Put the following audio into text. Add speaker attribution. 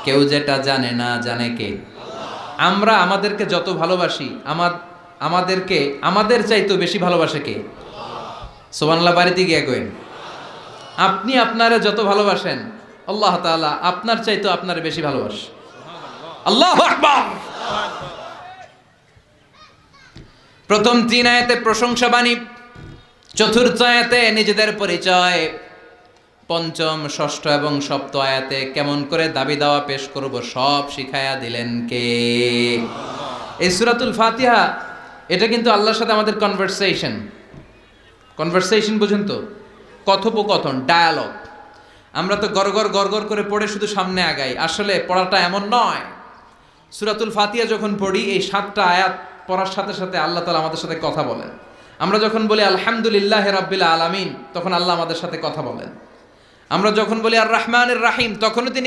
Speaker 1: কেউ যেটা জানে না জানে কে? আমরা আমাদেরকে যত ভালোবাসি আমাদেরকে আমাদের চাইতেও বেশি ভালোবাসে কে? সুবহানাল্লাহ বাড়িতে গিয়ে কইন। আপনি আপনারা যত ভালোবাসেন আল্লাহ তাআলা আপনার চাইতেও আপনার বেশি ভালোবাসে। আল্লাহু আকবার। প্রথম 3 আয়াতে প্রশংসা বাণী, চতুর্থ আয়াতে নিজেদের পরিচয়, পঞ্চম, ষষ্ঠ এবং সপ্তম আয়াতে কেমন করে দাবি দাওয়া পেশ করব সব শিখায়া দিলেন কে? এই সূরাতুল ফাতিহা এটা কিন্তু আল্লাহর সাথে আমাদের কনভারসেশন বুঝেন তো, কথোপকথন, ডায়ালগ। আমরা তো গড়গড় করে পড়ে শুধু সামনে আগাই, আসলে পড়াটা এমন নয়। সূরাতুল ফাতিহা যখন পড়ি এই 7টা আয়াত পড়ার সাথে সাথে আল্লাহ তাআলা আমাদের সাথে কথা বলেন। আমরা যখন বলি আলহামদুলিল্লাহি রাব্বিল আলামিন তখন আল্লাহ আমাদের সাথে কথা বলেন। আমরা যখন বলি আর রহমানির রহিম তখনও তিনি